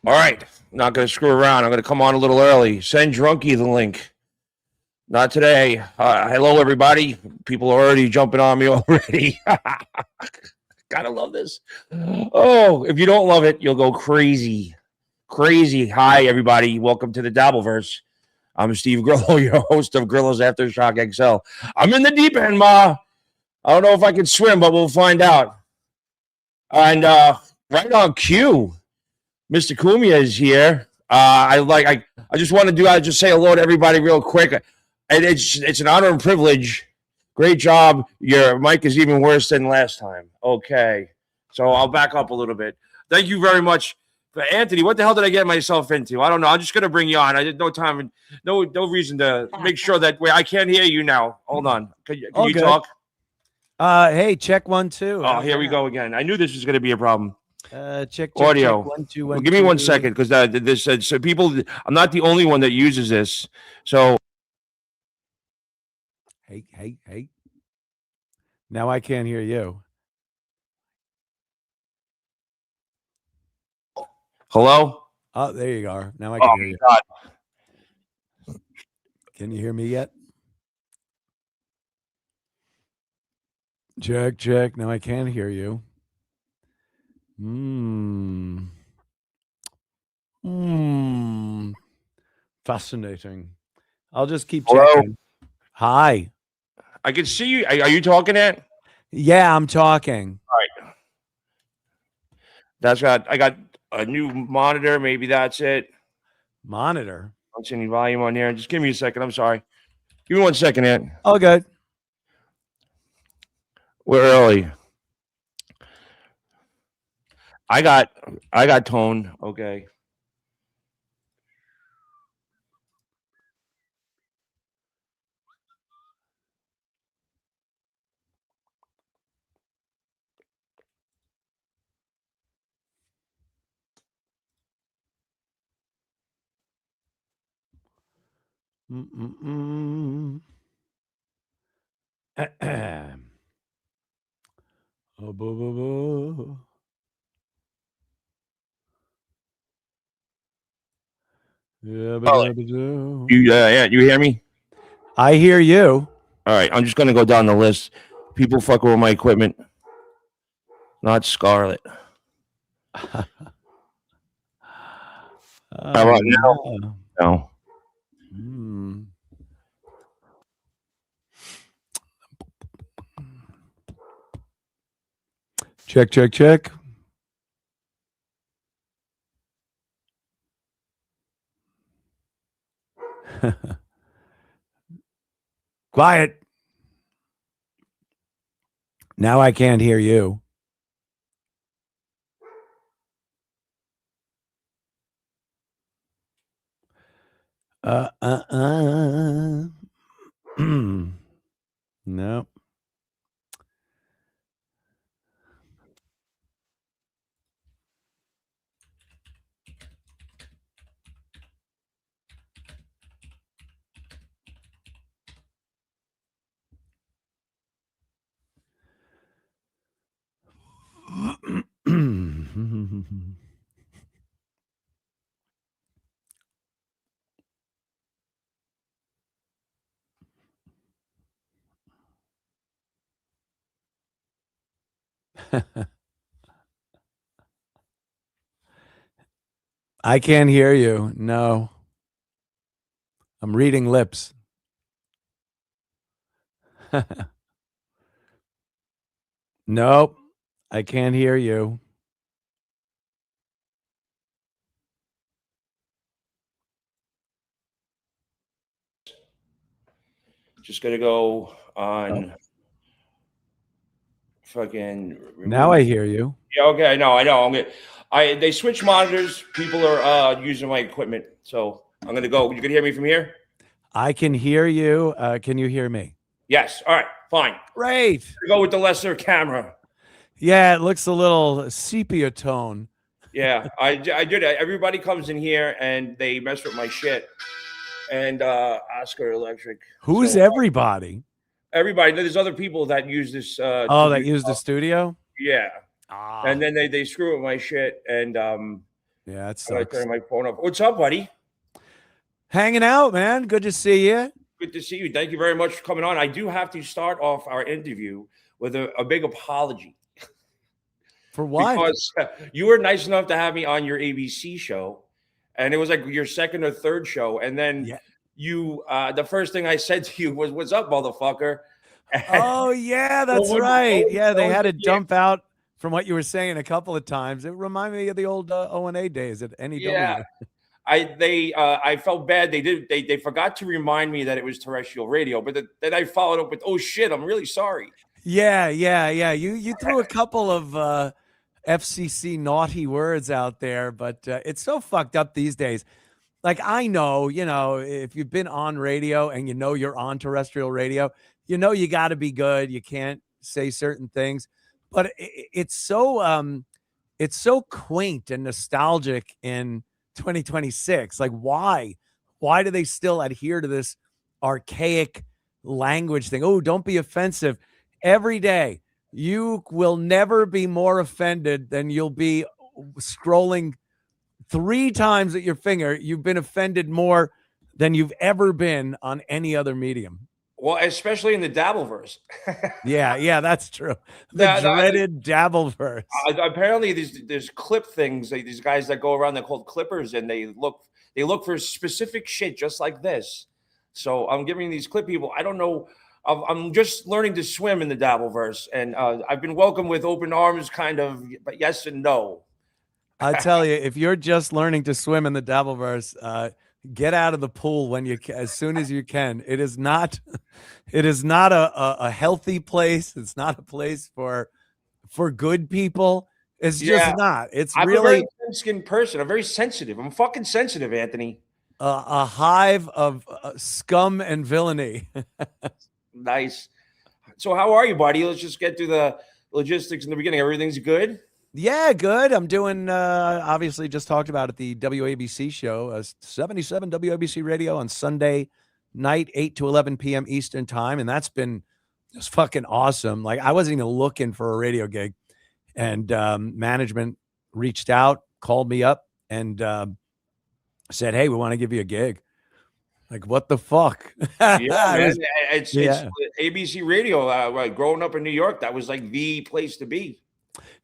All right. Not going to screw around. I'm going to come on a little early. Send Drunky the link. Not today. Hello, everybody. People are already jumping on me already. Gotta love this. Oh, if you don't love it, you'll go crazy. Crazy. Hi, everybody. Welcome to the dabverse. I'm Steve Grillo, your host of Grillo's Aftershock XL. I'm in the deep end, Ma. I don't know if I can swim, but we'll find out. And right on cue, Mr. Cumia is here. I just want to I just say hello to everybody real quick. And it's an honor and privilege. Great job. Your mic is even worse than last time. Okay. So I'll back up a little bit. Thank you very much. But Anthony, what the hell did I get myself into? I don't know. I'm just gonna bring you on. I did no time, no reason to make sure that I can't hear you now. Hold on. Can you talk? Hey, check 1 2. Oh, here we go again. I knew this was gonna be a problem. Check audio. Check, 1 2 1. Well, give me 1 second, because this so people. I'm not the only one that uses this. So hey. Now I can't hear you. Hello. Oh, there you are. Now I can hear you. God. Can you hear me yet? Check. Now I can hear you. Fascinating. I'll just keep checking. Hi. I can see you. Are you talking at? Yeah, I'm talking. All right. I got a new monitor. Maybe that's it. Monitor? I don't see any volume on there. Just give me a second. I'm sorry. Give me 1 second, Ant. Oh, good. We're early. I got tone. Okay. You hear me? I hear you. All right, I'm just gonna go down the list. People fucking with my equipment. Not Scarlet. How about now? No. Check. Quiet. Now I can't hear you. No. I can't hear you. No. I'm reading lips. Nope. I can't hear you. Just gonna go on. Fucking. Now I hear you. Yeah. Okay. I know. They switch monitors. People are using my equipment, so I'm gonna go. You can hear me from here. I can hear you. Can you hear me? Yes. All right. Fine. Great. Go with the lesser camera. Yeah, it looks a little sepia tone. Yeah, I did. Everybody comes in here and they mess with my shit. And Oscar Electric. Who's everybody? Everybody. There's other people that use this. That use the studio. Yeah. And then they screw with my shit, and Yeah, it I gotta sucks. turn my phone off. What's up, buddy? Hanging out, man. Good to see you. Good to see you. Thank you very much for coming on. I do have to start off our interview with a big apology For what? because you were nice enough to have me on your ABC show, and it was like your second or third show, and then Yeah. you the first thing I said to you was, "What's up, motherfucker?" And Oh, yeah, no that's one, right. Yeah, no they one had took to the dump out from what you were saying a couple of times. It reminded me of the old O&A days at yeah. NEW. I felt bad. They forgot to remind me that it was terrestrial radio, but then I followed up with, "Oh shit, I'm really sorry." Yeah. You threw a couple of FCC naughty words out there, but it's so fucked up these days. Like, I know, if you've been on radio and you're on terrestrial radio, you got to be good. You can't say certain things, but it's so quaint and nostalgic in 2026. Like, why do they still adhere to this archaic language thing? Oh, don't be offensive. Every day you will never be more offended than you'll be scrolling 3 times at your finger. You've been offended more than you've ever been on any other medium. Well, especially in the Dabbleverse. Yeah, that's true. The The, dreaded Dabbleverse. apparently, there's clip things. These guys that go around, they're called clippers, and they look for specific shit just like this. So I'm giving these clip people. I don't know. I'm just learning to swim in the Dabbleverse, and I've been welcomed with open arms, kind of, but yes and no. I tell you, if you're just learning to swim in the Dabbleverse, get out of the pool as soon as you can. It is not, it is not a healthy place. It's not a place for good people. It's Yeah, just not. It's I'm a very really thin-skinned person. I'm very sensitive. I'm fucking sensitive, Anthony. a hive of scum and villainy. Nice. So how are you, buddy? Let's just get to the logistics in the beginning. Everything's good? Yeah, good. I'm doing obviously just talked about at the WABC show, 77 WABC radio on Sunday night, 8 to 11 p.m. Eastern time. And that's been just fucking awesome. Like, I wasn't even looking for a radio gig. And management reached out, called me up, and said, "Hey, we want to give you a gig." Like, what the fuck? Yeah, man. It's yeah. ABC radio. Right, growing up in New York, that was like the place to be.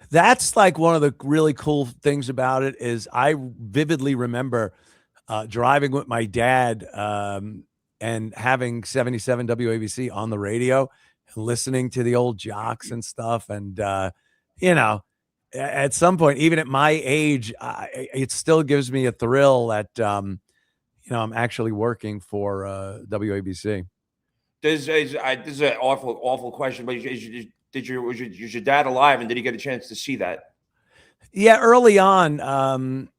That's like one of the really cool things about it is I vividly remember driving with my dad and having 77 WABC on the radio and listening to the old jocks and stuff. And, at some point, even at my age, it still gives me a thrill that, I'm actually working for WABC. This is an awful question, but was your dad alive, and did he get a chance to see that? Yeah, early on,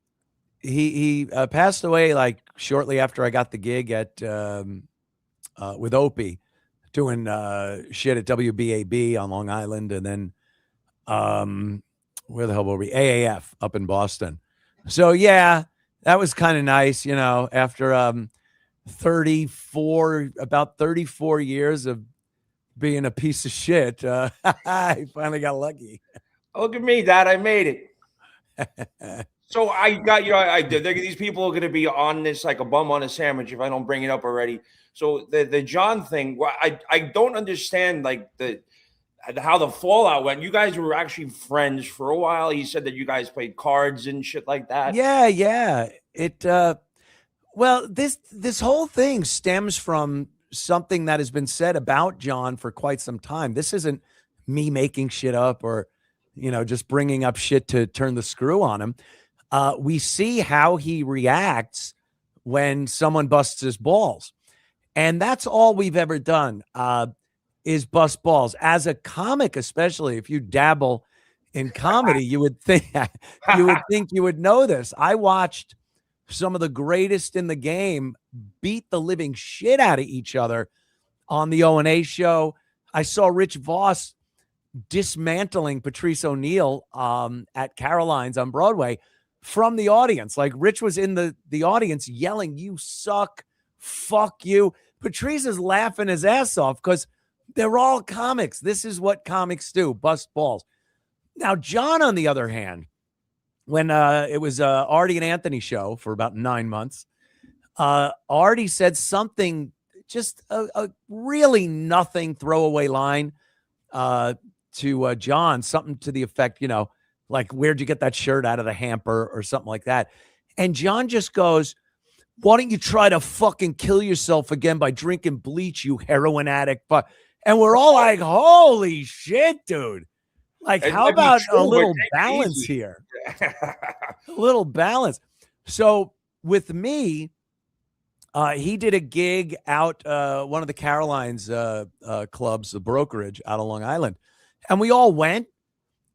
he passed away like shortly after I got the gig at with Opie, doing shit at WBAB on Long Island, and then where the hell were we? AAF up in Boston. So yeah, that was kind of nice, after about 34 years of being a piece of shit. I finally got lucky. Look at me, Dad. I made it. So I got, these people are going to be on this like a bum on a sandwich if I don't bring it up already. So the John thing, I don't understand like how the fallout went. You guys were actually friends for a while. He said that you guys played cards and shit like that. Yeah. It well, this whole thing stems from something that has been said about John for quite some time. This isn't me making shit up or just bringing up shit to turn the screw on him. We see how he reacts when someone busts his balls. And that's all we've ever done is bust balls. As a comic, especially if you dabble in comedy, you would think you would know this. I watched some of the greatest in the game beat the living shit out of each other on the O&A show. I saw Rich Voss dismantling Patrice O'Neill at Caroline's on Broadway from the audience. Like, Rich was in the audience yelling, "You suck, fuck you." Patrice is laughing his ass off because they're all comics. This is what comics do, bust balls. Now, John, on the other hand, when it was Artie and Anthony show for about 9 months. Artie said something, just a really nothing throwaway line to John, something to the effect, like, where'd you get that shirt out of the hamper or something like that. And John just goes, why don't you try to fucking kill yourself again by drinking bleach, you heroin addict? But and we're all like, holy shit, dude. Like, It how might be about a true, but little take it balance easy. here? A little balance. So with me, he did a gig out one of the Carolines clubs, the brokerage out on Long Island. And we all went.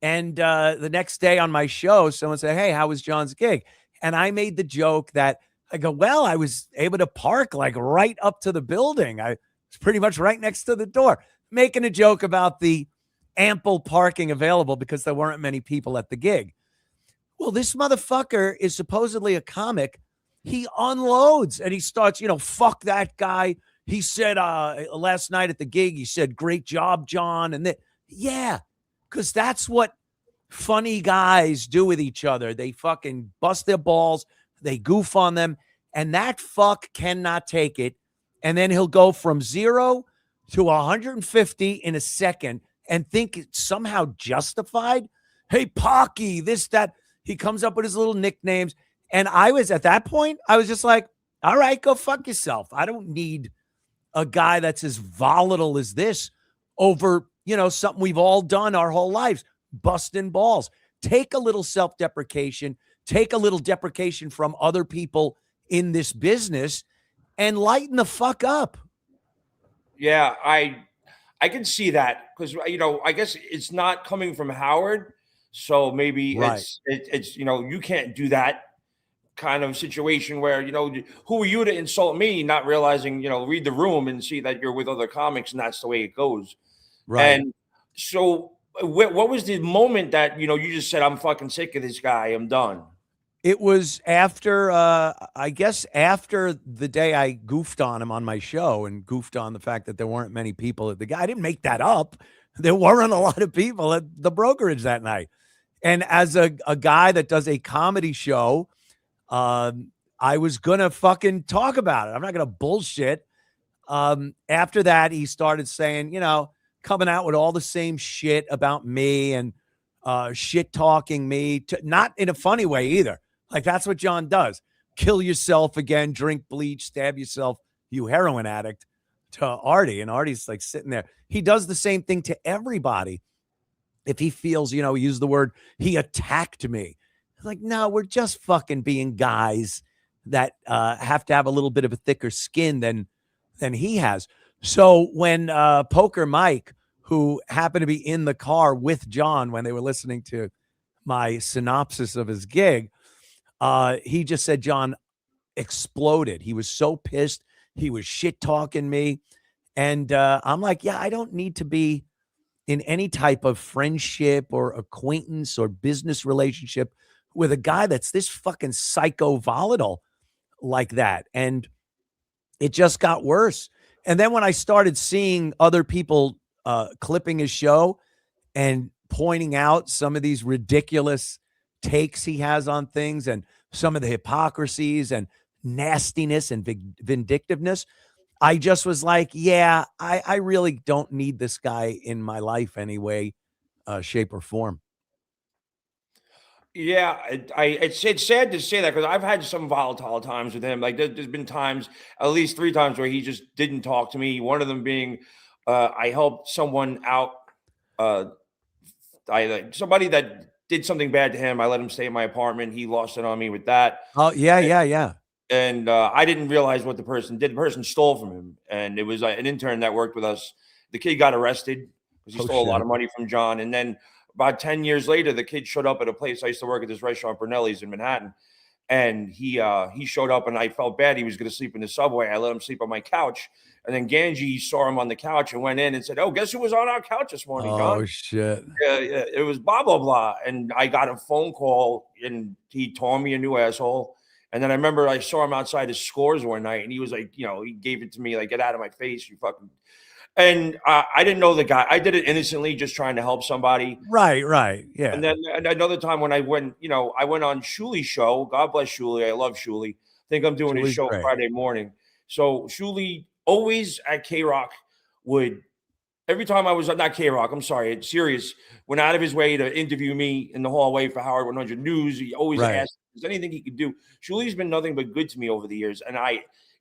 And the next day on my show, someone said, hey, how was John's gig? And I made the joke that I go, well, I was able to park like right up to the building. I was pretty much right next to the door, making a joke about the ample parking available because there weren't many people at the gig. Well, this motherfucker is supposedly a comic. He unloads and he starts, fuck that guy. He said last night at the gig, he said, great job, John. And yeah, because that's what funny guys do with each other. They fucking bust their balls. They goof on them. And that fuck cannot take it. And then he'll go from 0 to 150 in a second and think it's somehow justified. Hey, Pocky, this, that. He comes up with his little nicknames. And I was at that point, I was just like, all right, go fuck yourself. I don't need a guy that's as volatile as this over, something we've all done our whole lives, busting balls. Take a little self-deprecation, take a little deprecation from other people in this business and lighten the fuck up. Yeah, I can see that because I guess it's not coming from Howard, so maybe Right. it's you can't do that kind of situation where who are you to insult me, not realizing read the room and see that you're with other comics and that's the way it goes. Right. And so what was the moment that you just said, I'm fucking sick of this guy, I'm done? It was after, I guess, after the day I goofed on him on my show and goofed on the fact that there weren't many people at the guy. I didn't make that up. There weren't a lot of people at the brokerage that night. And as a guy that does a comedy show, I was going to fucking talk about it. I'm not going to bullshit. After that, he started saying, coming out with all the same shit about me and shit talking me, not in a funny way either. Like, that's what John does. Kill yourself again, drink bleach, stab yourself, you heroin addict, to Artie. And Artie's like sitting there. He does the same thing to everybody. If he feels, he used the word, he attacked me. Like, no, we're just fucking being guys that have to have a little bit of a thicker skin than he has. So when Poker Mike, who happened to be in the car with John when they were listening to my synopsis of his gig, he just said John exploded. He was so pissed. He was shit talking me. And I'm like, yeah, I don't need to be in any type of friendship or acquaintance or business relationship with a guy that's this fucking psycho volatile like that. And it just got worse. And then when I started seeing other people clipping his show and pointing out some of these ridiculous takes he has on things and some of the hypocrisies and nastiness and vindictiveness, I just was like, yeah, I really don't need this guy in my life anyway, shape or form. Yeah, it's sad to say that because I've had some volatile times with him. Like there's been times, at least 3 times, where he just didn't talk to me. One of them being, I helped someone out. Somebody that did something bad to him. I let him stay in my apartment. He lost it on me with that. Oh, yeah. And I didn't realize what the person did. The person stole from him, and it was an intern that worked with us. The kid got arrested because he stole a lot of money from John. And then about 10 years later, the kid showed up at a place. I used to work at this restaurant, Brunelli's in Manhattan, and he showed up, and I felt bad. He was going to sleep in the subway. I let him sleep on my couch, and then Ganji saw him on the couch and went in and said, "Oh, guess who was on our couch this morning, John?" Oh, shit. Yeah, it was blah blah blah. And I got a phone call, and he tore me a new asshole. And then I remember I saw him outside his Scores one night, and he was like, he gave it to me like, "Get out of my face, you fucking." And I didn't know the guy. I did it innocently, just trying to help somebody. Right. Yeah. And then another time when I went on Shuli's show. God bless Shuli. I love Shuli. I think I'm doing his show great. Friday morning. So Shuli always at K-Rock would, every time I was not K-Rock, I'm sorry, it's Sirius, went out of his way to interview me in the hallway for Howard 100 News. He always asked if there's anything he could do. Shuli's been nothing but good to me over the years. And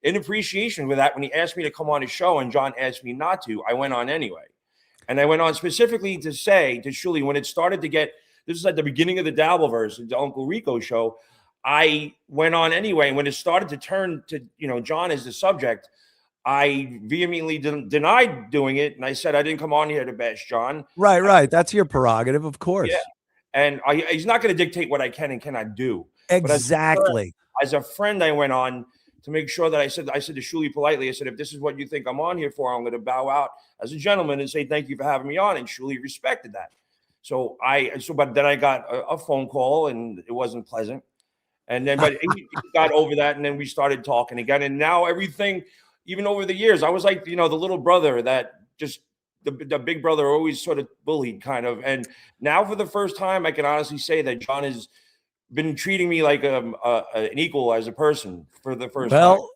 in appreciation for that, when he asked me to come on his show and John asked me not to, I went on anyway. And I went on specifically to say to Shuli, when it started to get, this is at the beginning of the Dabverse, the Uncle Rico show, I went on anyway. And when it started to turn to, John as the subject, I vehemently denied doing it. And I said, I didn't come on here to bash John. Right. That's your prerogative, of course. Yeah. And he's not going to dictate what I can and cannot do. Exactly. But as a friend, I went on to make sure that I said to Shuli politely, I said, if this is what you think I'm on here for, I'm going to bow out as a gentleman and say, thank you for having me on. And Shuli respected that. But then I got a phone call and it wasn't pleasant. And then, but he got over that. And then we started talking again. And now everything, even over the years, I was like, the little brother that just the big brother always sort of bullied kind of. And now for the first time, I can honestly say that John has been treating me like an equal as a person for the first time. Well,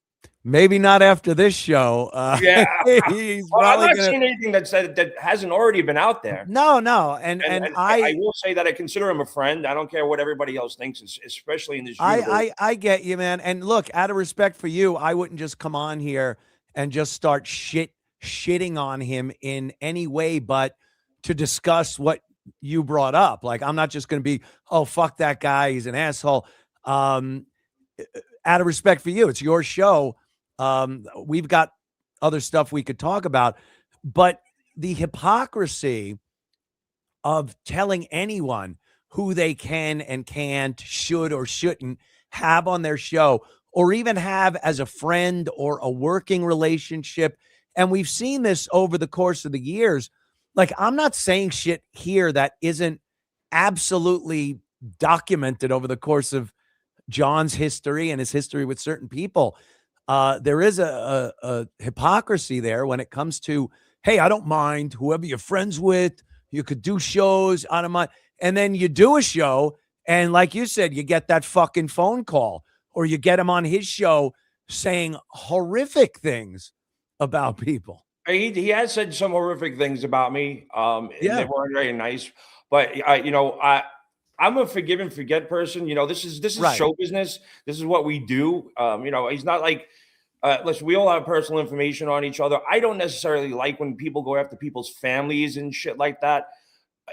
maybe not after this show. Yeah, I'm not seeing anything that hasn't already been out there. No, and I will say that I consider him a friend. I don't care what everybody else thinks, especially in this universe. I get you, man. And look, out of respect for you, I wouldn't just come on here and just start shitting on him in any way, but to discuss what you brought up. Like, I'm not just going to be, oh, fuck that guy, he's an asshole. Out of respect for you, it's your show. We've got other stuff we could talk about, but the hypocrisy of telling anyone who they can and can't, should or shouldn't have on their show, or even have as a friend or a working relationship. And we've seen this over the course of the years. Like, I'm not saying shit here that isn't absolutely documented over the course of John's history and his history with certain people. There is a hypocrisy there when it comes to, hey, I don't mind whoever you're friends with. You could do shows, I don't mind. And then you do a show, and like you said, you get that fucking phone call, or you get him on his show saying horrific things about people. He has said some horrific things about me. They weren't very nice. But I'm a forgive and forget person. This is right. Show business. This is what we do. He's not like, listen, we all have personal information on each other. I don't necessarily like when people go after people's families and shit like that.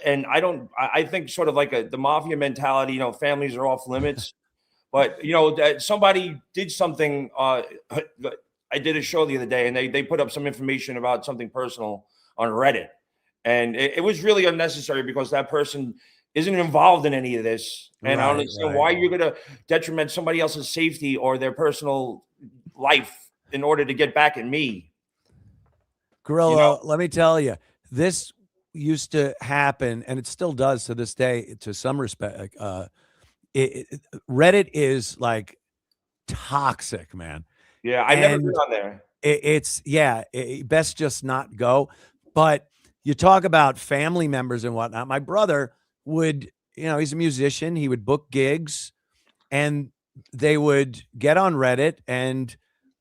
And I think sort of like the mafia mentality, families are off limits. But, somebody did something. I did a show the other day, and they put up some information about something personal on Reddit. And it was really unnecessary because that person isn't involved in any of this. And I don't understand why you're going to detriment somebody else's safety or their personal life in order to get back at me. Grillo, let me tell you, this used to happen, and it still does to this day, to some respect. Reddit is like toxic, man. Yeah, I've never been on there. It's best just not go. But you talk about family members and whatnot. My brother would, he's a musician. He would book gigs, and they would get on Reddit and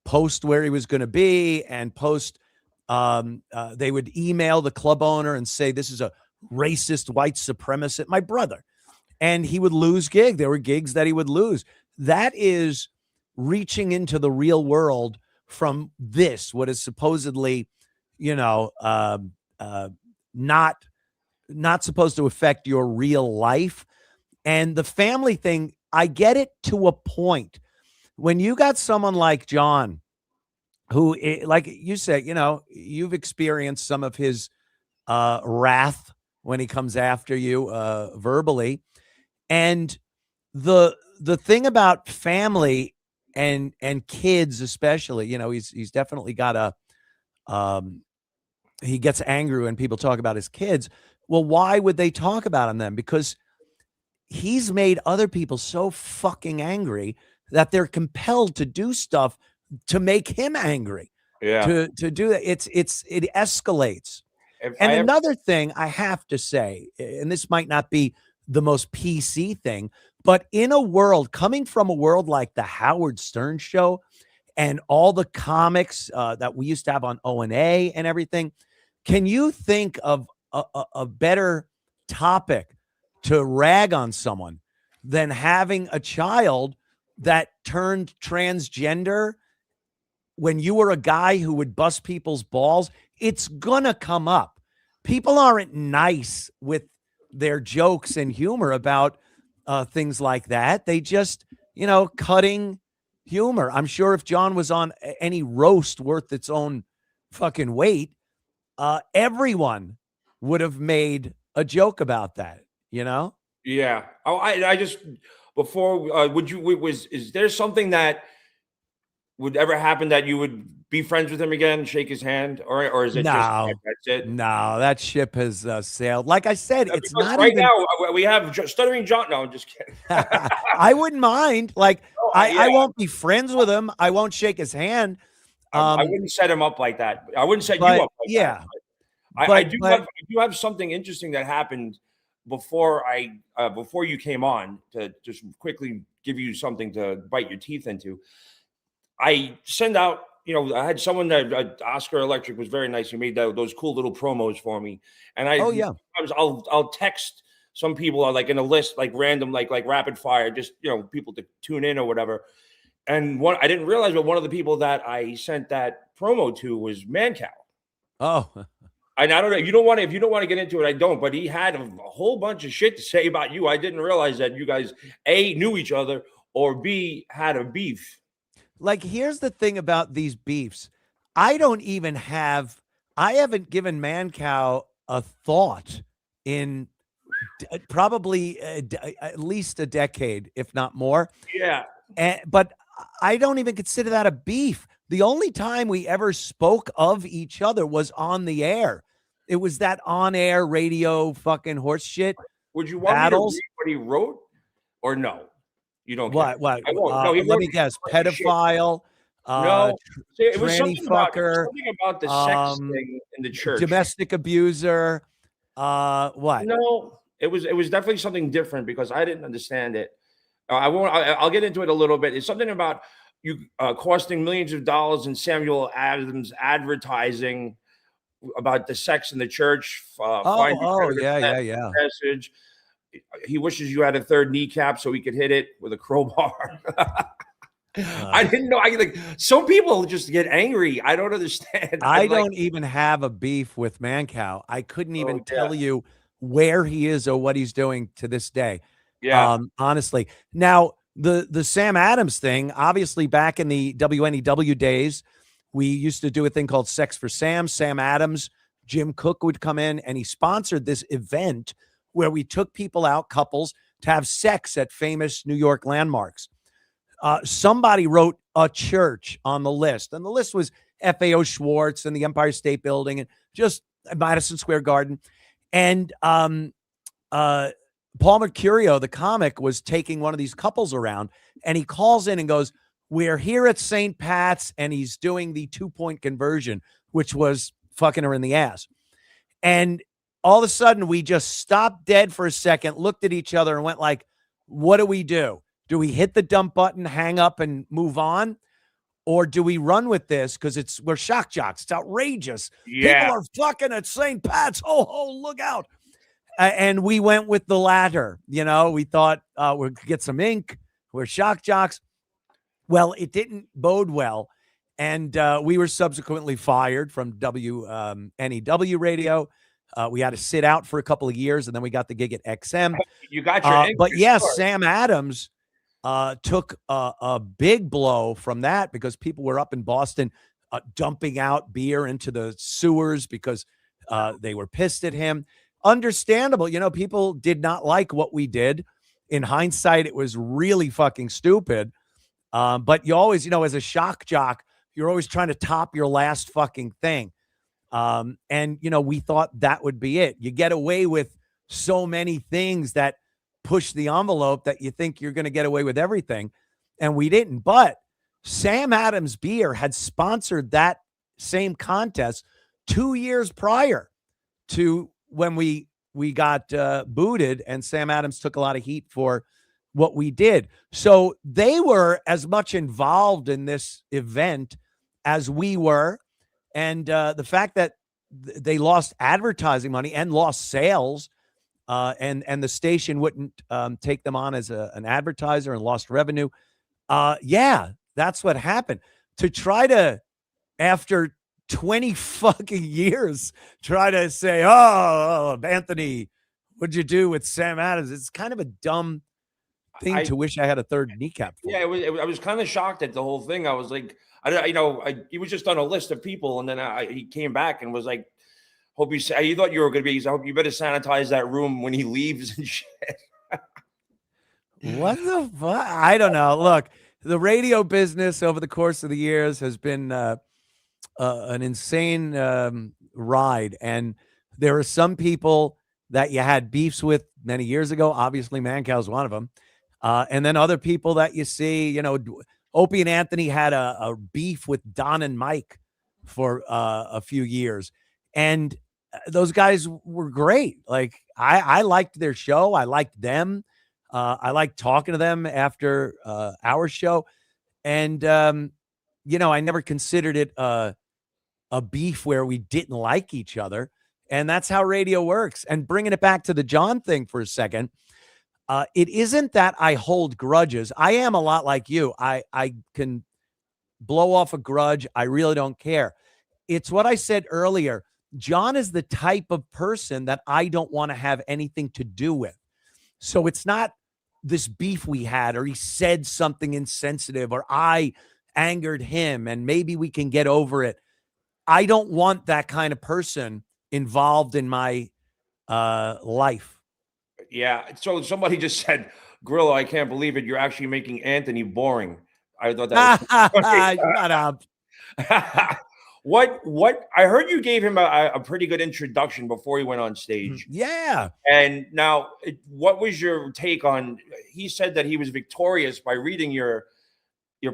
post where he was going to be, and post. They would email the club owner and say, this is a racist white supremacist, my brother. And he would lose gigs. There were gigs that he would lose. That is reaching into the real world from this, what is supposedly, not supposed to affect your real life. And the family thing, I get it to a point. When you got someone like John, who, like you said, you've experienced some of his wrath when he comes after you verbally. And the thing about family and kids, especially, he's definitely got he gets angry when people talk about his kids. Well, why would they talk about him then? Because he's made other people so fucking angry that they're compelled to do stuff to make him angry. Yeah. To do that, it escalates. And another thing I have to say, and this might not be the most PC thing, but in a world coming from a world like the Howard Stern show and all the comics that we used to have on O&A and everything, can you think of a better topic to rag on someone than having a child that turned transgender when you were a guy who would bust people's balls? It's gonna come up. People aren't nice with their jokes and humor about things like that. They just, cutting humor. I'm sure if John was on any roast worth its own fucking weight, everyone would have made a joke about that, Yeah. Oh, I just, before, is there something that would ever happen that you would be friends with him again, shake his hand, or is it just that's it? No, that ship has sailed. Like I said, it's not right even now. We have Stuttering John. No, I'm just kidding. I wouldn't mind. Like, I won't be friends with him. I won't shake his hand. I wouldn't set him up like that. I wouldn't set you up like that. I do have something interesting that happened before before you came on, to just quickly give you something to bite your teeth into. I send out, I had someone that Oscar Electric was very nice. He made those cool little promos for me. And sometimes I'll text some people like in a list, like random, like rapid fire, just, people to tune in or whatever. And I didn't realize, but one of the people that I sent that promo to was Mancow. Oh, and I don't know. If you don't want to get into it, I don't. But he had a whole bunch of shit to say about you. I didn't realize that you guys A, knew each other, or B, had a beef. Like, here's the thing about these beefs. I haven't given Mancow a thought in probably at least a decade, if not more. Yeah. But I don't even consider that a beef. The only time we ever spoke of each other was on the air. It was that on-air radio fucking horse shit. Would you want me to read what he wrote, or no? You don't care. What? I won't. No, let me guess. Pedophile. No, it was tranny something fucker. About the sex thing in the church. Domestic abuser. What? No, it was definitely something different because I didn't understand it. I'll get into it a little bit. It's something about you costing millions of dollars in Samuel Adams advertising about the sex in the church. Yeah. Message. He wishes you had a third kneecap so he could hit it with a crowbar. I didn't know. Some people just get angry. I don't understand. I don't even have a beef with Mancow. I couldn't even tell you where he is or what he's doing to this day. Yeah. Honestly. Now, the Sam Adams thing, obviously back in the WNEW days, we used to do a thing called Sex for Sam. Sam Adams, Jim Cook would come in, and he sponsored this event where we took people out, couples, to have sex at famous New York landmarks. Somebody wrote a church on the list, and the list was FAO Schwartz and the Empire State Building and just Madison Square Garden. And Paul Mercurio, the comic, was taking one of these couples around, and he calls in and goes, "We're here at St. Pat's," and he's doing the 2-point conversion, which was fucking her in the ass. And all of a sudden, we just stopped dead for a second, looked at each other, and went like, what do we do? Do we hit the dump button, hang up, and move on? Or do we run with this? Because we're shock jocks. It's outrageous. Yeah. People are fucking at St. Pat's. Oh, look out. And we went with the latter. We thought we'd get some ink. We're shock jocks. Well, it didn't bode well. And we were subsequently fired from WNEW radio. We had to sit out for a couple of years, and then we got the gig at XM. You got your ink. But yes, Sam Adams took a big blow from that because people were up in Boston dumping out beer into the sewers because they were pissed at him. Understandable. People did not like what we did. In hindsight, it was really fucking stupid. But you always, as a shock jock, you're always trying to top your last fucking thing. And we thought that would be it. You get away with so many things that push the envelope that you think you're going to get away with everything. and we didn't. But Sam Adams Beer had sponsored that same contest 2 years prior to when we got booted, and Sam Adams took a lot of heat for what we did. So they were as much involved in this event as we were, and the fact that they lost advertising money and lost sales, and the station wouldn't take them on as an advertiser and lost revenue. Yeah, that's what happened. To try to, after 20 fucking years, try to say, oh, Anthony, what'd you do with Sam Adams? It's kind of a dumb thing to wish I had a third kneecap for. Yeah, I was kind of shocked at the whole thing. I was like, he was just on a list of people, and then he came back and was like, "Hope you say you thought you were going to be. I hope you better sanitize that room when he leaves and shit." What the fuck? I don't know. Look, the radio business over the course of the years has been an insane ride, and there are some people that you had beefs with many years ago. Obviously, Mancow's one of them. And then other people that you see, you know, Opie and Anthony had a beef with Don and Mike for a few years. And those guys were great. Like, I liked their show. I liked them. I liked talking to them after our show. And, you know, I never considered it a beef where we didn't like each other. And that's how radio works. And bringing it back to the John thing for a second, it isn't that I hold grudges. I am a lot like you. I can blow off a grudge. I really don't care. It's what I said earlier. John is the type of person that I don't want to have anything to do with. So it's not this beef we had, or he said something insensitive, or I angered him and maybe we can get over it. I don't want that kind of person involved in my life. Yeah. So somebody just said, Grillo, I can't believe it. You're actually making Anthony boring. I thought that was Shut up. What I heard you gave him a pretty good introduction before he went on stage. Yeah. And now, what was your take on? He said that he was victorious by reading your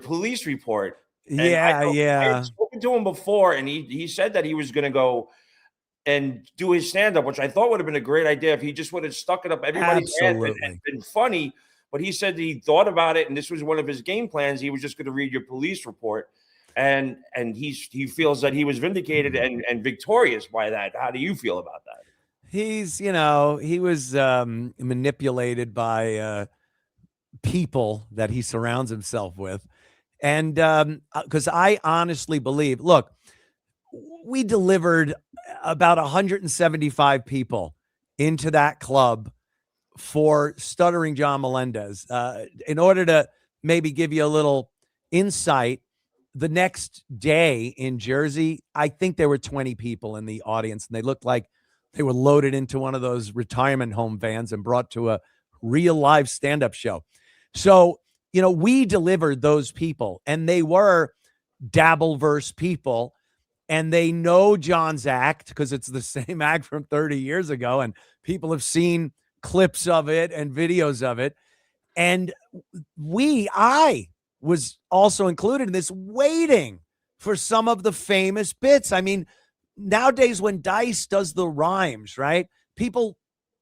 police report. And I had spoken to him before, and he said that he was going to go and do his stand-up, which I thought would have been a great idea if he just would have stuck it up everybody's head and been funny. But he said that he thought about it, and this was one of his game plans. He was just going to read your police report, and he feels that he was vindicated and victorious by that. How do you feel about that? He's, you know, he was manipulated by people that he surrounds himself with. And because I honestly believe, look, we delivered about 175 people into that club for Stuttering John Melendez. In order to maybe give you a little insight, the next day in Jersey, I think there were 20 people in the audience, and they looked like they were loaded into one of those retirement home vans and brought to a real live stand-up show. So, you know, we delivered those people, and they were dabverse people, and they know John's act because it's the same act from 30 years ago, and people have seen clips of it and videos of it. And I was also included in this, waiting for some of the famous bits. I mean, nowadays when Dice does the rhymes, right? People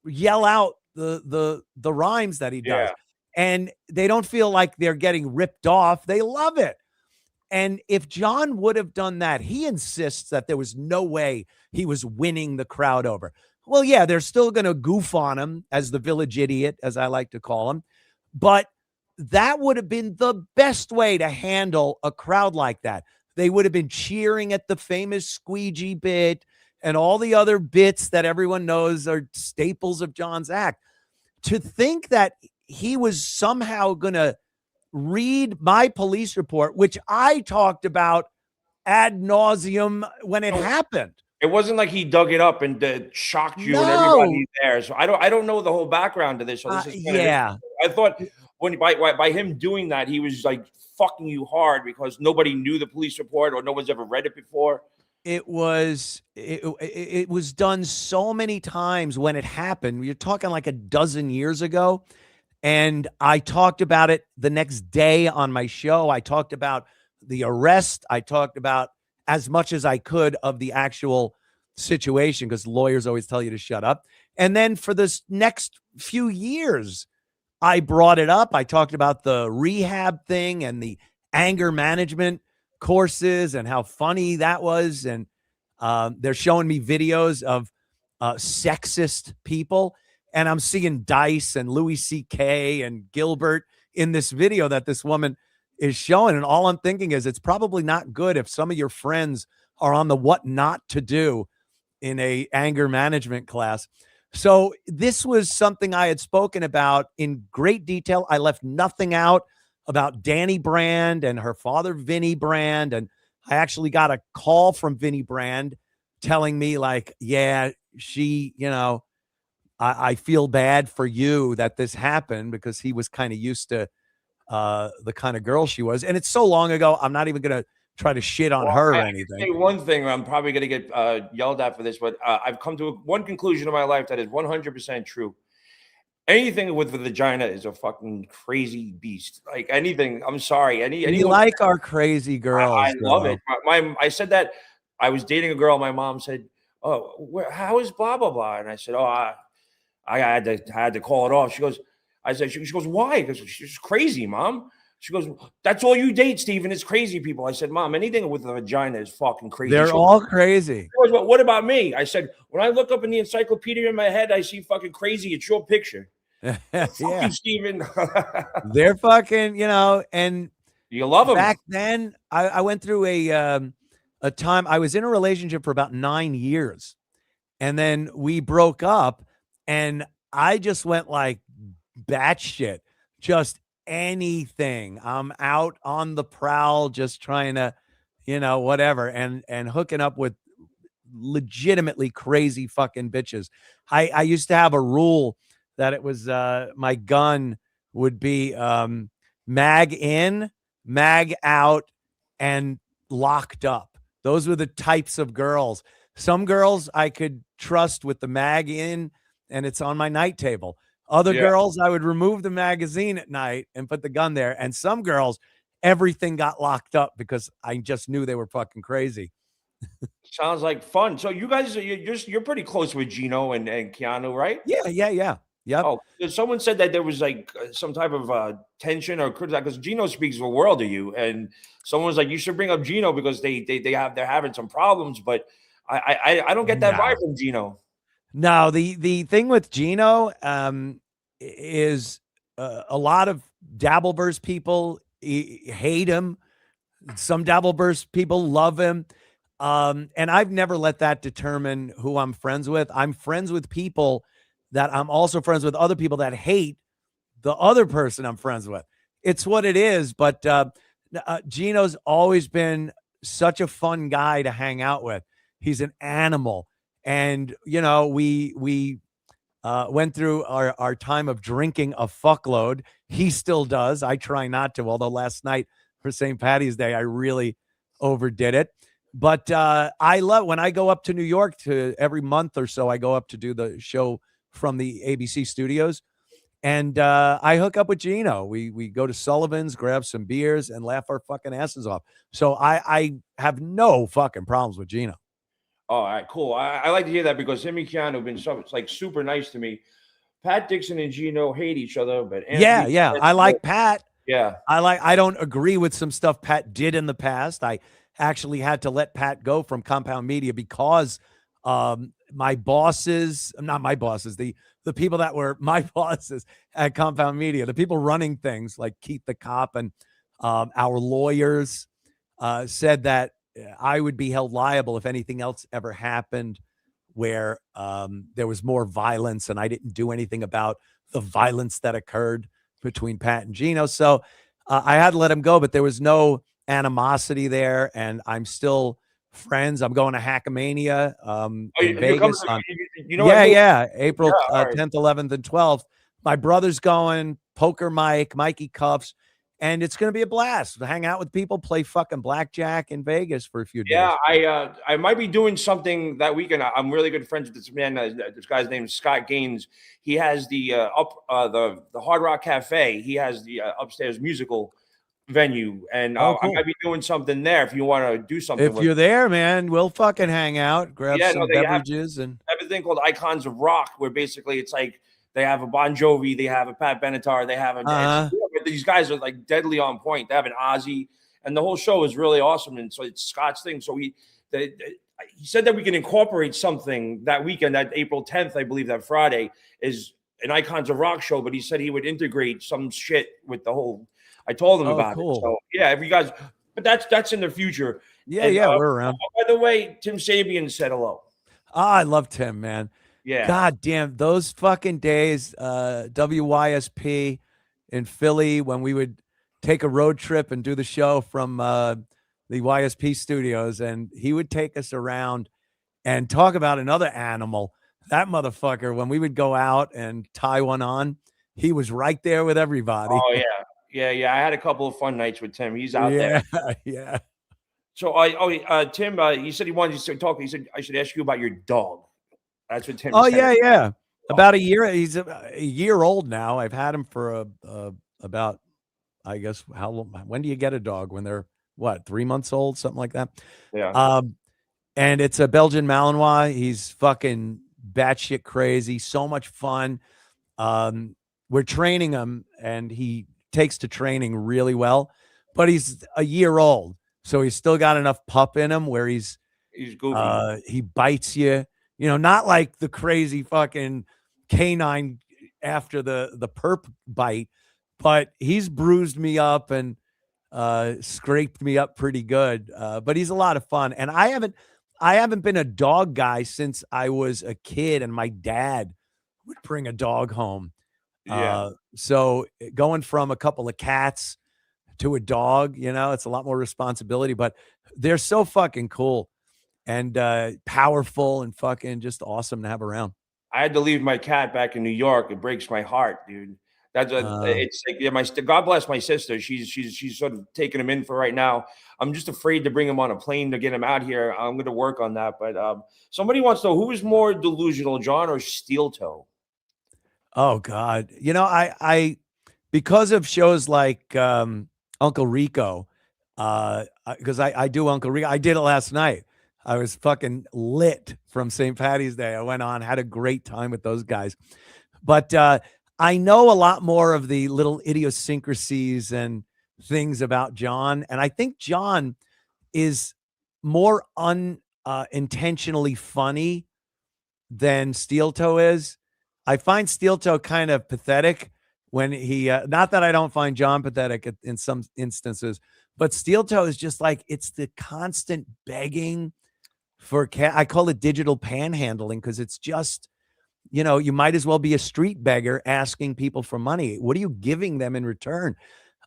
yell out the rhymes that he does, and they don't feel like they're getting ripped off. They love it. And if John would have done that, he insists that there was no way he was winning the crowd over. Well, yeah, they're still going to goof on him as the village idiot, as I like to call him. But that would have been the best way to handle a crowd like that. They would have been cheering at the famous squeegee bit and all the other bits that everyone knows are staples of John's act. To think that he was somehow going to read my police report, which I talked about ad nauseum when it happened. It wasn't like he dug it up and shocked you and everybody there. So I don't know the whole background to this. So this is I thought when by him doing that, he was like fucking you hard because nobody knew the police report or no one's ever read it before. It was done so many times when it happened. You're talking like a dozen years ago. And I talked about it the next day on my show. I talked about the arrest. I talked about as much as I could of the actual situation, because lawyers always tell you to shut up. And then for this next few years, I brought it up. I talked about the rehab thing and the anger management courses and how funny that was. And they're showing me videos of sexist people. And I'm seeing Dice and Louis C.K. and Gilbert in this video that this woman is showing. And all I'm thinking is it's probably not good if some of your friends are on the what not to do in a anger management class. So this was something I had spoken about in great detail. I left nothing out about Danny Brand and her father, Vinny Brand. And I actually got a call from Vinny Brand telling me, like, yeah, she, I feel bad for you that this happened, because he was kind of used to the kind of girl she was. And it's so long ago, I'm not even going to try to shit on her or anything. Say one thing, I'm probably going to get yelled at for this, but I've come to one conclusion in my life that is 100% true. Anything with the vagina is a fucking crazy beast. Like anything, I'm sorry. You like our crazy girls. I love it. I said that I was dating a girl. My mom said, "Oh, how is blah blah blah?" And I said, "Oh, I had to call it off." She goes, she goes, "Why?" Because she's crazy, Mom. She goes, "That's all you date, Steven. It's crazy people." I said, "Mom, anything with a vagina is fucking crazy." They're all crazy. She goes, "What about me?" I said, "When I look up in the encyclopedia in my head, I see fucking crazy. It's your picture." Yeah, you, Steven. They're fucking, and you love them. Back then, I went through a time. I was in a relationship for about 9 years, and then we broke up, and I just went like batshit, just anything. I'm out on the prowl, just trying to, whatever, and hooking up with legitimately crazy fucking bitches. I used to have a rule that it was my gun would be mag in, mag out, and locked up. Those were the types of girls. Some girls I could trust with the mag in and it's on my night table. Other girls, I would remove the magazine at night and put the gun there. And some girls, everything got locked up because I just knew they were fucking crazy. Sounds like fun. So you guys, you're pretty close with Gino and Keanu, right? Yeah. Yep. Oh, someone said that there was like some type of tension or because Gino speaks the world of you, and someone was like, you should bring up Gino because they're having some problems. But I don't get that vibe from Gino. No, the thing with Gino is a lot of Dabbleverse people hate him. Some Dabbleverse people love him. And I've never let that determine who I'm friends with. I'm friends with people that I'm also friends with other people that hate the other person I'm friends with. It's what it is. But Gino's always been such a fun guy to hang out with. He's an animal. And, we went through our time of drinking a fuckload. He still does. I try not to, although last night for St. Patty's Day, I really overdid it. But I love when I go up to New York every month or so, I go up to do the show from the ABC studios. And I hook up with Gino. We go to Sullivan's, grab some beers, and laugh our fucking asses off. So I have no fucking problems with Gino. Oh, all right, cool. I like to hear that because him and Keanu have been super nice to me. Pat Dixon and Gino hate each other, but Anthony, I like Pat. Yeah, I don't agree with some stuff Pat did in the past. I actually had to let Pat go from Compound Media because my bosses, not my bosses, the people that were my bosses at Compound Media, the people running things like Keith the Cop and our lawyers said that I would be held liable if anything else ever happened where there was more violence and I didn't do anything about the violence that occurred between Pat and Gino. So I had to let him go, but there was no animosity there, and I'm still friends. I'm going to Hackamania in Vegas. April 10th, 11th, and 12th. My brother's going, Poker Mike, Mikey Cuffs, and it's going to be a blast to hang out with people, play fucking blackjack in Vegas for a few days. Yeah, I might be doing something that weekend. I'm really good friends with this man. This guy's name is Scott Gaines. He has the the Hard Rock Cafe. He has the upstairs musical venue, and Oh, I cool. might be doing something there if you want to do something. If you're there, man, we'll fucking hang out, grab Yeah, some no, they beverages, and have a thing called Icons of Rock, where basically it's like they have a Bon Jovi, they have a Pat Benatar, they have these guys are like deadly on point. They have an Ozzy, and the whole show is really awesome. And so it's Scott's thing. So he said that we can incorporate something that weekend, that April 10th, I believe, that Friday is an Icons of Rock show. But he said he would integrate some shit with the whole. I told him about it. So yeah, if you guys, but that's in the future. Yeah, we're around. By the way, Tim Sabian said hello. I love Tim, man. Yeah. God damn, those fucking days, WYSP in Philly, when we would take a road trip and do the show from the YSP studios, and he would take us around and talk about another animal. That motherfucker, when we would go out and tie one on, he was right there with everybody. Oh, yeah. I had a couple of fun nights with Tim. He's out there. Yeah. So, Tim, he said he wanted to talk. He said, I should ask you about your dog. That's what Tim said. Yeah. About a year. He's a year old now. I've had him for about, I guess, how long? When do you get a dog? When they're, 3 months old? Something like that. Yeah. And it's a Belgian Malinois. He's fucking batshit crazy. So much fun. We're training him, and he takes to training really well. But he's a year old. So he's still got enough pup in him where he's goofy. He bites you, not like the crazy fucking canine after the perp bite, but he's bruised me up and scraped me up pretty good. But he's a lot of fun. And I haven't been a dog guy since I was a kid, and my dad would bring a dog home. Yeah. So going from a couple of cats to a dog, it's a lot more responsibility, but they're so fucking cool and powerful and fucking just awesome to have around. I had to leave my cat back in New York. It breaks my heart, dude. It's like, God bless my sister. She's sort of taking him in for right now. I'm just afraid to bring him on a plane to get him out here. I'm going to work on that. But somebody wants to know, who is more delusional, John or Steel Toe? Oh God. I because of shows like Uncle Rico, because I do Uncle Rico. I did it last night. I was fucking lit from St. Patty's Day. I went on, had a great time with those guys. But I know a lot more of the little idiosyncrasies and things about John. And I think John is more unintentionally funny than Steel Toe is. I find Steel Toe kind of pathetic when he, not that I don't find John pathetic in some instances, but Steel Toe is just like, it's the constant begging for I call it digital panhandling, because it's just, you might as well be a street beggar asking people for money. What are you giving them in return?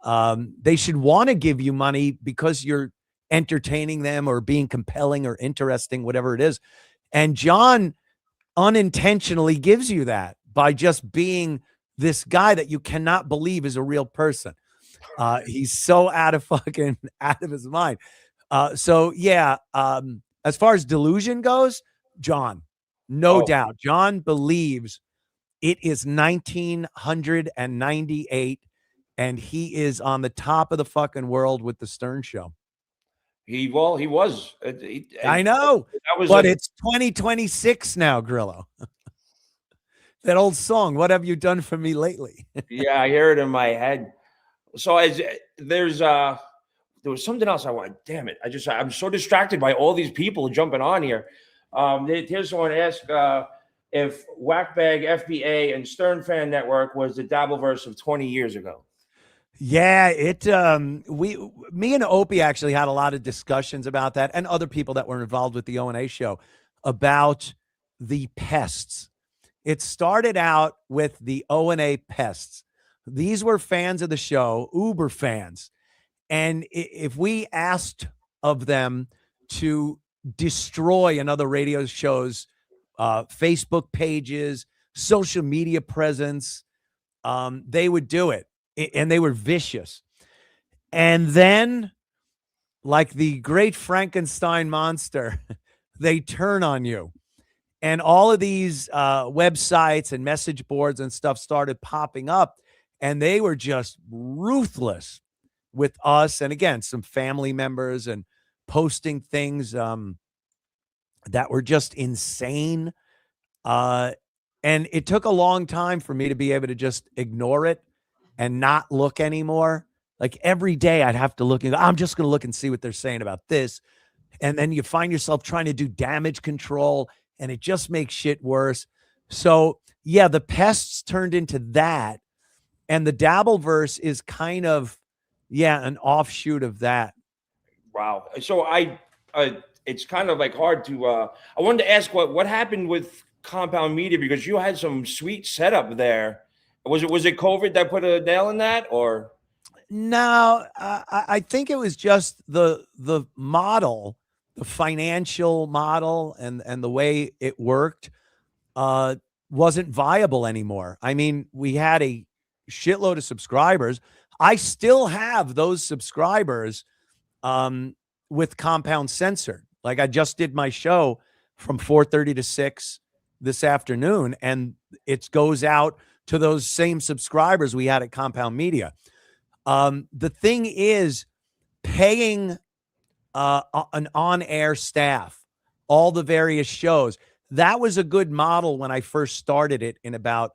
They should want to give you money because you're entertaining them or being compelling or interesting, whatever it is. And John unintentionally gives you that by just being this guy that you cannot believe is a real person. He's so out of his mind. So yeah, as far as delusion goes, John, no doubt. John believes it is 1998 and he is on the top of the fucking world with the Stern Show. He was. I know, but it's 2026 now, Grillo. That old song, "What Have You Done For Me Lately?" Yeah, I hear it in my head. So there was something else I wanted. Damn it! I'm so distracted by all these people jumping on here. Here's someone ask if Whackbag, FBA, and Stern Fan Network was the Dabbleverse of 20 years ago. Yeah, me and Opie actually had a lot of discussions about that, and other people that were involved with the O&A show about the pests. It started out with the O&A pests. These were fans of the show, uber fans. And if we asked of them to destroy another radio show's Facebook pages, social media presence, they would do it. And they were vicious. And then, like the great Frankenstein monster, they turn on you. And all of these websites and message boards and stuff started popping up, and they were just ruthless with us. And again, some family members and posting things that were just insane. And it took a long time for me to be able to just ignore it and not look anymore. Like every day I'd have to look and go, I'm just going to look and see what they're saying about this. And then you find yourself trying to do damage control, and it just makes shit worse. So yeah, the pests turned into that. And the Dabbleverse is kind of, an offshoot of that. Wow. So it's kind of like hard to, I wanted to ask what happened with Compound Media, because you had some sweet setup there. Was it COVID that put a nail in that, or? No, I think it was just the model, the financial model, and the way it worked wasn't viable anymore. I mean, we had a shitload of subscribers. I still have those subscribers with Compound Censored. Like I just did my show from 4:30 to 6 this afternoon, and it goes out to those same subscribers we had at Compound Media. The thing is, paying an on-air staff, all the various shows, that was a good model when I first started it in about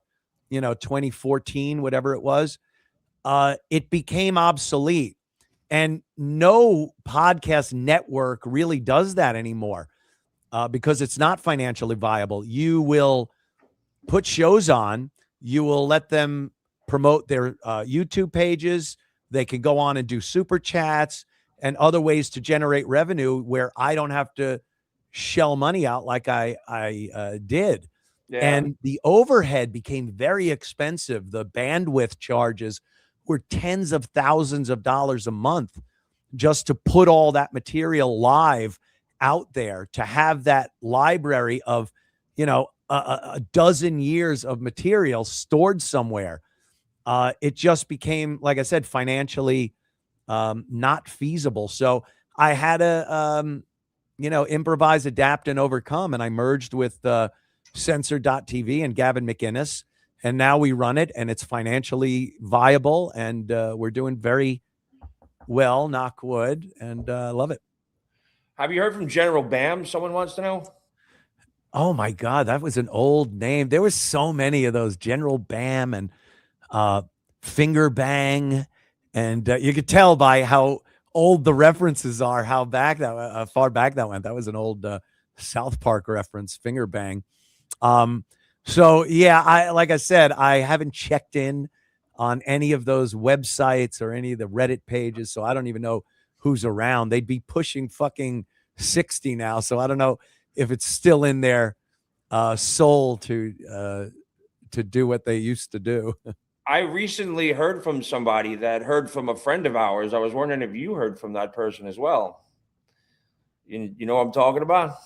2014, whatever it was. It became obsolete, and no podcast network really does that anymore because it's not financially viable. You will put shows on, you will let them promote their YouTube pages. They can go on and do super chats and other ways to generate revenue where I don't have to shell money out like I did. Yeah. And the overhead became very expensive. The bandwidth charges were tens of thousands of dollars a month just to put all that material live out there, to have that library of, a dozen years of material stored somewhere. It just became, like I said, financially not feasible. So I had to, improvise, adapt, and overcome. And I merged with Censor.tv and Gavin McInnes. And now we run it, and it's financially viable. And we're doing very well, knock wood, and love it. Have you heard from General Bam? Someone wants to know. Oh my God, that was an old name. There was so many of those, General Bam and Finger Bang, and you could tell by how old the references are, how back that far back that went. That was an old South Park reference, Finger Bang. So yeah, like I said, I haven't checked in on any of those websites or any of the Reddit pages, so I don't even know who's around. They'd be pushing fucking 60 now, so I don't know if it's still in their soul to do what they used to do. I recently heard from somebody that heard from a friend of ours. I was wondering if you heard from that person as well. You know what I'm talking about?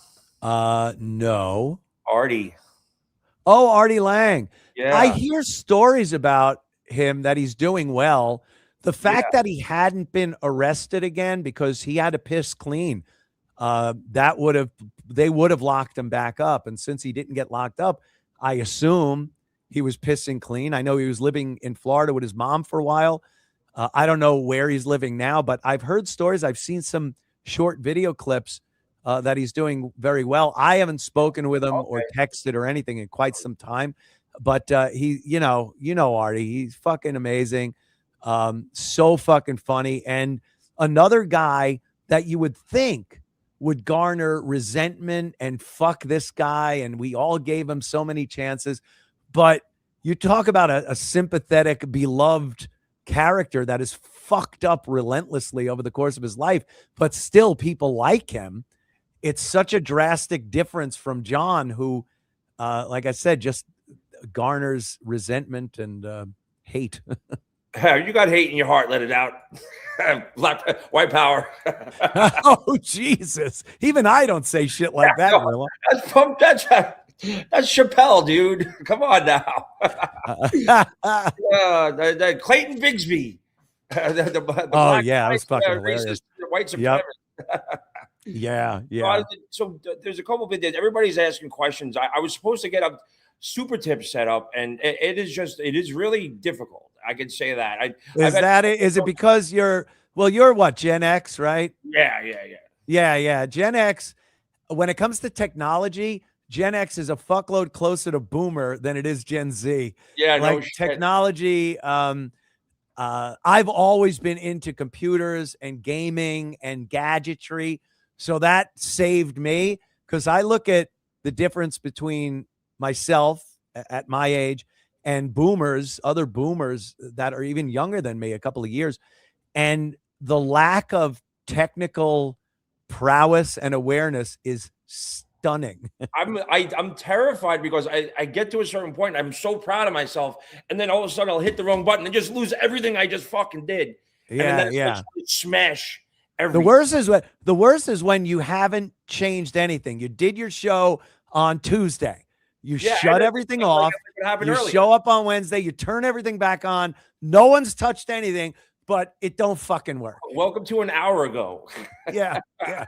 No. Artie. Oh, Artie Lang. Yeah. I hear stories about him that he's doing well. The fact that he hadn't been arrested again because he had to piss clean, they would have locked him back up. And since he didn't get locked up, I assume he was pissing clean. I know he was living in Florida with his mom for a while. I don't know where he's living now, but I've heard stories. I've seen some short video clips that he's doing very well. I haven't spoken with him or texted or anything in quite some time, but he, Artie, he's fucking amazing. So fucking funny. And another guy that you would think would garner resentment and fuck this guy, and we all gave him so many chances. But you talk about a sympathetic, beloved character that is fucked up relentlessly over the course of his life, but still people like him. It's such a drastic difference from John, who, like I said, just garners resentment and hate. You got hate in your heart, let it out. White power. Oh, Jesus. Even I don't say shit like that, Willa. That's Chappelle, dude. Come on now. Clayton Bigsby. the Oh black yeah, that was guys, fucking racist, hilarious. the white Yep. supremacists. Yeah. So, Yeah. there's a couple of videos. Everybody's asking questions. I was supposed to get a super tip set up, and it is really difficult. I can say that. I've Is had that it? Is it because you're what, Gen X, right? yeah. Yeah. Yeah. Gen X, when it comes to technology, Gen X is a fuckload closer to boomer than it is Gen Z. Yeah, no Like shit. technology, I've always been into computers and gaming and gadgetry. So that saved me because I look at the difference between myself at my age and boomers, other boomers that are even younger than me, a couple of years, and the lack of technical prowess and awareness is stunning. I'm terrified because I get to a certain point and I'm so proud of myself, and then all of a sudden I'll hit the wrong button and just lose everything I just fucking did. And then Yeah, it's like yeah. smash The everything. worst is when you haven't changed anything. You did your show on Tuesday. You Yeah, shut everything off. what happened You earlier. show up on Wednesday. You turn everything back on. No one's touched anything, but it don't fucking work. Welcome to an hour ago. Yeah, yeah.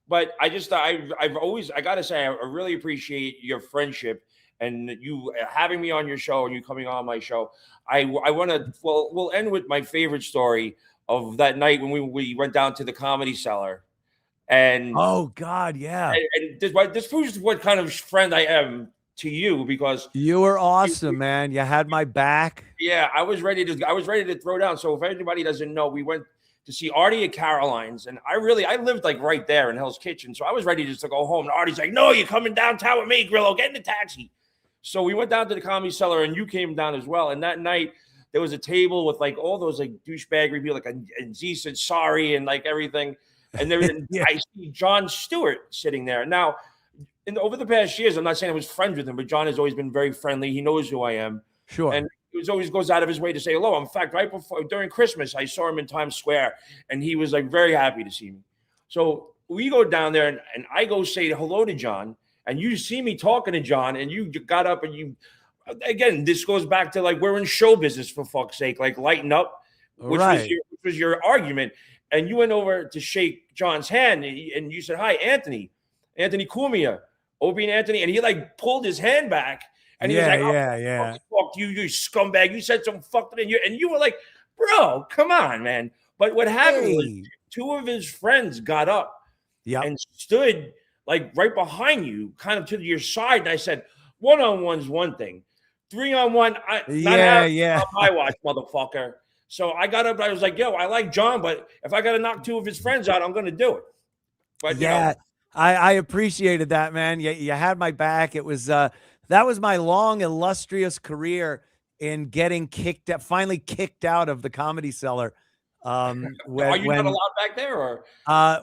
But I've always, I gotta say, I really appreciate your friendship and you having me on your show and you coming on my show. I want to, well, we'll end with my favorite story of that night when we went down to the Comedy Cellar, and Oh God, yeah. this proves what kind of friend I am to you, because You were awesome, man. You had my back. yeah, I was ready to throw down. So if anybody doesn't know, we went to see Artie at Caroline's, and I lived like right there in Hell's Kitchen, so I was ready just to go home. And Artie's like, "No, you're coming downtown with me, Grillo. Get in the taxi." So we went down to the Comedy Cellar, and you came down as well. And that night there was a table with like all those like douchebaggery people, like, and Z said sorry and like everything. And Yeah. I see John Stewart sitting there now. Over the past years, I'm not saying I was friends with him, but John has always been very friendly. He knows who I am. Sure. And he always goes out of his way to say hello. In fact, right before, during Christmas, I saw him in Times Square, and he was like very happy to see me. So we go down there, and I go say hello to John, and you see me talking to John, and you got up, and you, again, this goes back to like, we're in show business, for fuck's sake, like lighten up, which was your argument. And you went over to shake John's hand, and you said, "Hi, Anthony Cumia, Opie and Anthony," and he like pulled his hand back. And he was like, yeah. Fuck you, you scumbag. You said some fucked in, and you were like, bro, come on, man. But what happened was two of his friends got up and stood like right behind you, kind of to your side. And I said, one-on-one's one thing. 3-on-1, on my watch, motherfucker. So I got up, I was like, yo, I like John, but if I got to knock two of his friends out, I'm going to do it. But yeah, you know, I appreciated that, man. You had my back. It was, that was my long, illustrious career in getting finally kicked out of the Comedy Cellar. Are you not allowed back there, or?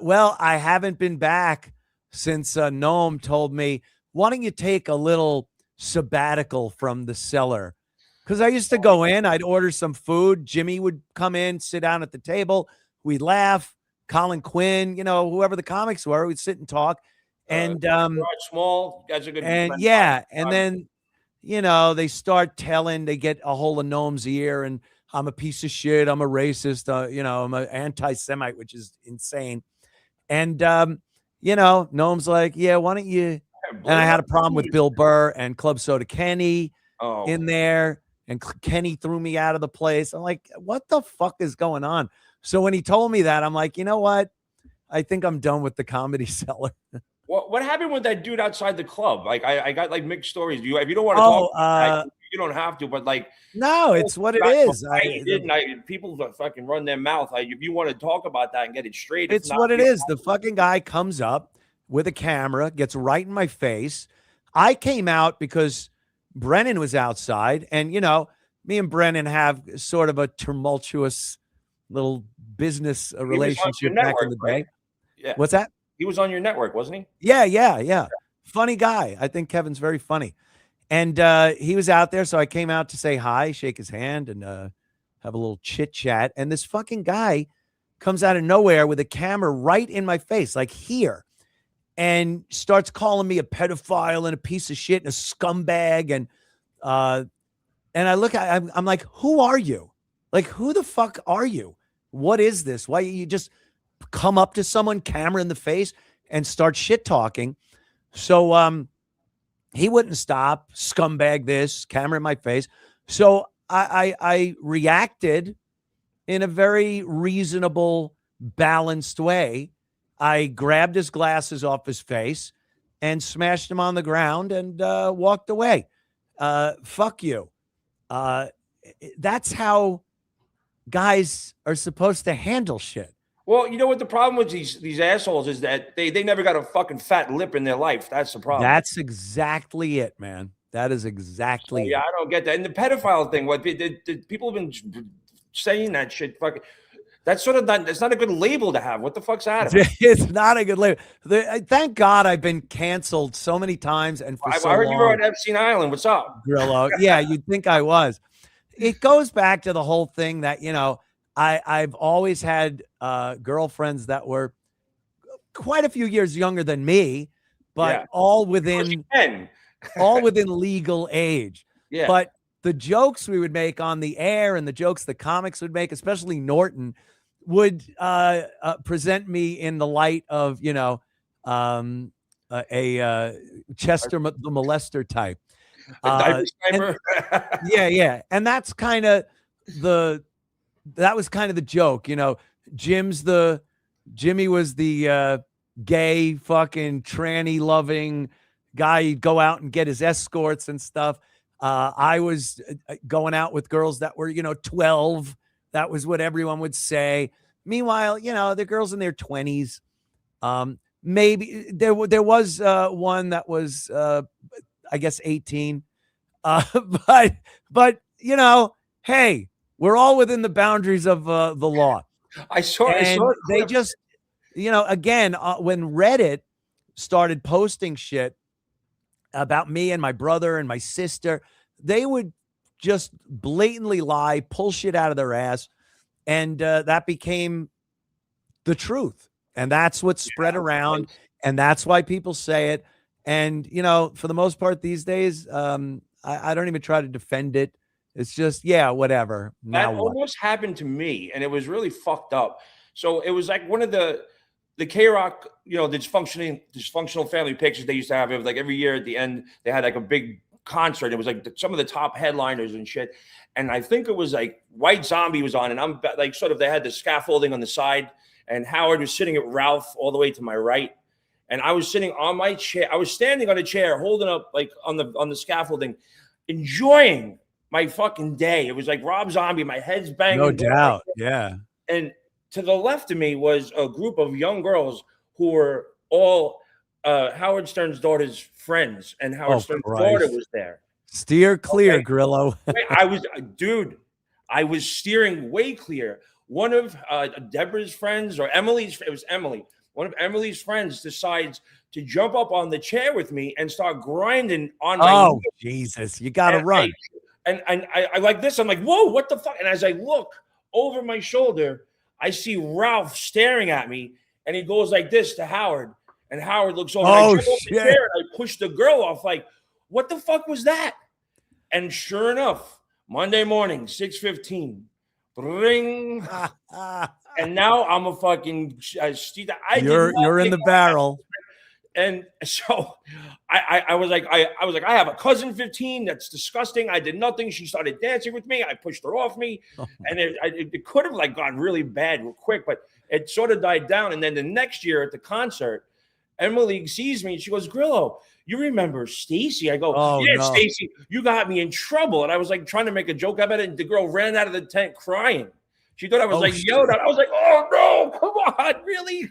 Well, I haven't been back since Noam told me, why don't you take a little sabbatical from the cellar? Because I used to go in, I'd order some food. Jimmy would come in, sit down at the table. We'd laugh. Colin Quinn, you know, whoever the comics were, we'd sit and talk. And Small, guys are good. And yeah, and then, you know, they start telling, they get a hold of Noam's ear, and I'm a piece of shit, I'm a racist, you know, I'm an anti-Semite, which is insane. And you know, Noam's like, yeah, why don't you? And I had a problem with Bill Burr and Club Soda Kenny in there, and Kenny threw me out of the place. I'm like, what the fuck is going on? So when he told me that, I'm like, you know what? I think I'm done with the Comedy Cellar. What happened with that dude outside the club? Like, I got like mixed stories. If you don't want to talk, you don't have to. But like, no, it's what it is. People fucking run their mouth. If you want to talk about that and get it straight, it's what it is. The fucking guy comes up with a camera, gets right in my face. I came out because Brennan was outside, and you know, me and Brennan have sort of a tumultuous little business relationship back in the day. Right? Yeah. What's that? He was on your network, wasn't he? Yeah. Funny guy. I think Kevin's very funny. And he was out there, so I came out to say hi, shake his hand, and have a little chit chat. And this fucking guy comes out of nowhere with a camera right in my face, like here, and starts calling me a pedophile and a piece of shit and a scumbag. And I look at, I'm like, who are you? Like, who the fuck are you? What is this? Why you just come up to someone, camera in the face, and start shit talking? So he wouldn't stop. Scumbag this, camera in my face. So I reacted in a very reasonable, balanced way. I grabbed his glasses off his face and smashed him on the ground and walked away. Fuck you. That's how guys are supposed to handle shit. Well, you know what the problem with these assholes is that they never got a fucking fat lip in their life. That's the problem. That's exactly it, man. That is exactly yeah, it. I don't get that. And the pedophile thing, what people have been saying that shit. Fucking, that's sort of not. It's not a good label to have. What the fuck's out of it? It's not a good label. Thank God I've been canceled so many times and for so long. I heard you were on Epstein Island. What's up, Grillo? Yeah, you'd think I was. It goes back to the whole thing that, you know, I've always had girlfriends that were quite a few years younger than me, but all within all within legal age. Yeah. But the jokes we would make on the air and the jokes the comics would make, especially Norton, would present me in the light of, you know, a Chester the molester type. Yeah. And that's kind of that was kind of the joke, you know. Jimmy was the gay fucking tranny loving guy. He'd go out and get his escorts and stuff. I was going out with girls that were, you know, 12. That was what everyone would say. Meanwhile, you know, the girls in their 20s. Maybe there was one that was I guess 18. But you know, hey, we're all within the boundaries of the law. I saw they just, you know, again, when Reddit started posting shit about me and my brother and my sister, they would just blatantly lie, pull shit out of their ass, and that became the truth. And that's what spread around, and that's why people say it. And, you know, for the most part these days, I don't even try to defend it. It's just, yeah, whatever. Now that almost happened to me, and it was really fucked up. So it was like one of the K-Rock, you know, dysfunctional family pictures they used to have. It was like every year at the end, they had like a big concert. It was like some of the top headliners and shit. And I think it was like White Zombie was on, and I'm like, sort of, they had the scaffolding on the side, and Howard was sitting at Ralph all the way to my right. And I was sitting on my chair. I was standing on a chair, holding up like on the scaffolding, enjoying my fucking day. It was like Rob Zombie. My head's banging. No doubt. Yeah. And to the left of me was a group of young girls who were all Howard Stern's daughter's friends, and Howard Stern's daughter was there. Steer clear, Grillo. I was steering way clear. One of Deborah's friends, or Emily's, it was Emily. One of Emily's friends decides to jump up on the chair with me and start grinding on my knee. Jesus, you got to run. I like this. I'm like, whoa, what the fuck? And as I look over my shoulder, I see Ralph staring at me, and he goes like this to Howard, and Howard looks over. I jump off the chair and I push the girl off. Like, what the fuck was that? And sure enough, Monday morning, 6:15, ring. And now I'm a fucking. You're in the barrel. And so I was like, I have a cousin 15. That's disgusting. I did nothing. She started dancing with me. I pushed her off me. And it could have like gone really bad real quick, but it sort of died down. And then the next year at the concert, Emily sees me and she goes, Grillo, you remember Stacy? I go, yeah, no. Stacy, you got me in trouble. And I was like trying to make a joke about it. And the girl ran out of the tent crying. She thought I was yelled at. I was like, oh no, come on, really?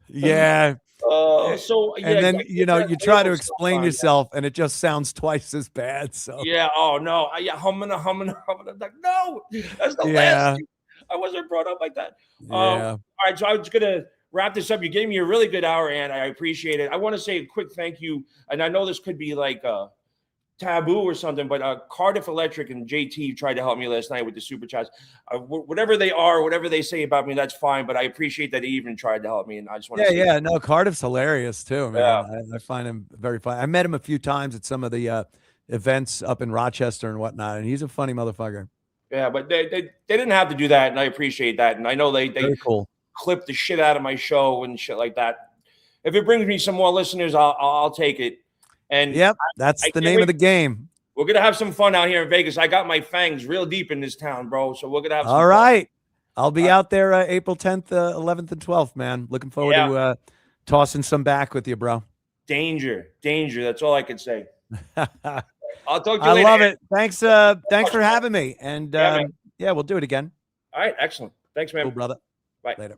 Yeah. So yeah, and then you know you try to explain yourself, and it just sounds twice as bad. So yeah, oh no, yeah, humming. Like, no, that's the last thing. I wasn't brought up like that. All right, so I was gonna wrap this up. You gave me a really good hour, and I appreciate it. I want to say a quick thank you, and I know this could be like taboo or something, but Cardiff Electric and JT tried to help me last night with the super chats. Whatever they are, whatever they say about me, that's fine. But I appreciate that he even tried to help me, and I just want to say no, Cardiff's hilarious too, man. Yeah. I find him very funny. I met him a few times at some of the events up in Rochester and whatnot, and he's a funny motherfucker. Yeah, but they didn't have to do that, and I appreciate that. And I know they Very cool. clip the shit out of my show and shit like that. If it brings me some more listeners, I'll take it. And Yep, that's I the can't name wait. of the game. We're gonna have some fun out here in Vegas. I got my fangs real deep in this town, bro. So we're gonna have some All fun. right. I'll be out there April 10th, 11th, and 12th, man. Looking forward to tossing some back with you, bro. Danger. That's all I can say. I'll talk to you I later. love it. Thanks for having me. And Yeah, we'll do it again. All right, excellent. Thanks, man. Cool, brother. Bye. Later.